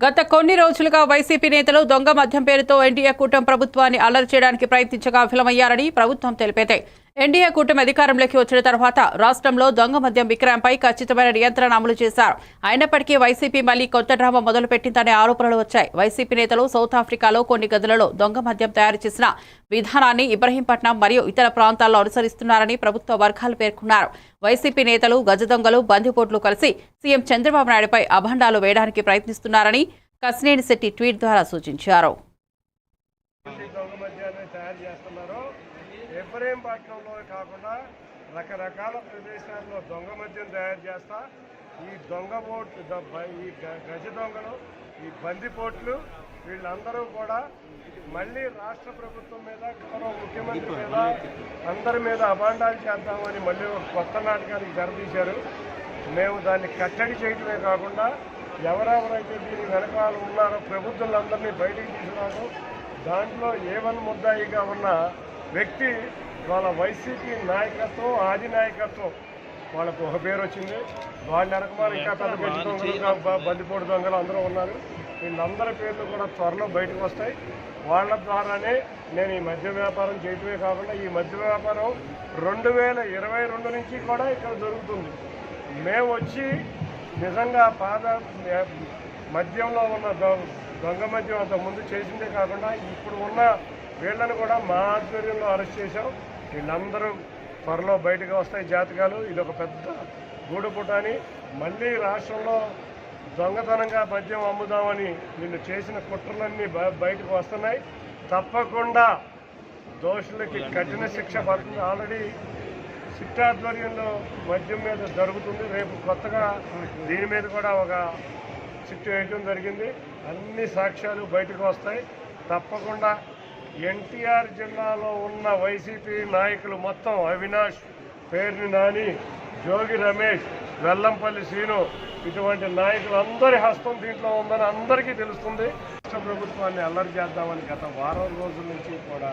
గత కొన్ని రోజులుగా వైసీపీ నేతలు దొంగ మద్యం పేరుతో ఎన్డీఏ కూటమి ప్రభుత్వాన్ని అల్లరి చేయడానికి ప్రయత్నించగా విఫలమయ్యారని ప్రభుత్వం తెలిపింది. ఎన్డీఏ కూటమి అధికారంలోకి వచ్చిన తర్వాత రాష్ట్రంలో దొంగ మద్యం విక్రయంపై ఖచ్చితమైన నియంత్రణ అమలు చేశారు. అయినప్పటికీ వైసీపీ మళ్లీ కొత్త డ్రామా మొదలుపెట్టిందనే ఆరోపణలు వచ్చాయి. వైసీపీ నేతలు సౌత్ ఆఫ్రికాలో కొన్ని గదులలో దొంగ మద్యం తయారు చేసిన విధానాన్ని ఇబ్రహీంపట్నం మరియు ఇతర ప్రాంతాల్లో అనుసరిస్తున్నారని ప్రభుత్వ వర్గాలు పేర్కొన్నారు. వైసీపీ నేతలు గజ దొంగలు బందిపోట్లు కలిసి సీఎం చంద్రబాబు నాయుడుపై అభండాలు వేయడానికి ప్రయత్నిస్తున్నారని కసినేని శెట్టి ట్వీట్ ద్వారా సూచించారు. ఇబ్రహీంపట్నంలో కాకుండా రకరకాల ప్రదేశాల్లో దొంగ మద్యం తయారు చేస్తా ఈ దొంగ బోట్లు, ఈ గజ దొంగలు, ఈ బందిపోట్లు వీళ్ళందరూ కూడా మళ్ళీ రాష్ట్ర ప్రభుత్వం మీద, గౌరవ ముఖ్యమంత్రి మీద, అందరి మీద అభాండాలు చేద్దామని మళ్ళీ ఒక కొత్త నాటకానికి తెరతీశారు. మేము దాన్ని కట్టడి చేయడమే కాకుండా ఎవరెవరైతే దీని వెనకాల ఉన్నారో ప్రభుత్వాలందరినీ బయటికి తీసుకురావడం, దాంట్లో ఏవన్ ముద్దాయిగా ఉన్న వ్యక్తి వాళ్ళ వైసీపీ నాయకత్వం, ఆది నాయకత్వం వాళ్ళకు ఒక పేరు వచ్చింది. వాళ్ళ వెనకమాల ఇంకా పెద్ద పెద్ద దొంగలు, బందిపోటు దొంగలు అందరూ ఉన్నారు. వీళ్ళందరి పేర్లు కూడా త్వరలో బయటకు వస్తాయి. వాళ్ళ ద్వారానే నేను ఈ మద్య వ్యాపారం చేయటమే కాకుండా ఈ మద్య వ్యాపారం 2022 నుంచి కూడా ఇక్కడ జరుగుతుంది. మేము వచ్చి నిజంగా మద్యంలో ఉన్న దొంగ మద్యం అంత ముందు చేసిందే కాకుండా ఇప్పుడు ఉన్న వీళ్ళని కూడా మా ఆధ్వర్యంలో అరెస్ట్ చేశాం. వీళ్ళందరూ త్వరలో బయటకు వస్తాయి జాతకాలు. ఇది ఒక పెద్ద గూడుపుటాని. మళ్ళీ రాష్ట్రంలో దొంగతనంగా మద్యం అమ్ముదామని వీళ్ళు చేసిన కుట్రలన్నీ బయటకు వస్తున్నాయి. తప్పకుండా దోషులకి కఠిన శిక్ష పడుతుంది. ఆల్రెడీ సిట్ ఆధ్వర్యంలో మద్యం మీద జరుగుతుంది. రేపు కొత్తగా దీని మీద కూడా ఒక సిట్ వేయడం జరిగింది. అన్ని సాక్ష్యాలు బయటకు వస్తాయి. తప్పకుండా ఎన్టీఆర్ జిల్లాలో ఉన్న వైసీపీ నాయకులు మొత్తం అవినాష్, పేర్ని నాని, జోగి రమేష్, వెల్లంపల్లి శ్రీను ఇటువంటి నాయకులందరి హస్తం దీంట్లో ఉందని అందరికీ తెలుస్తుంది. రాష్ట్ర ప్రభుత్వాన్ని అల్లరి చేద్దామని గత వారం రోజుల నుంచి కూడా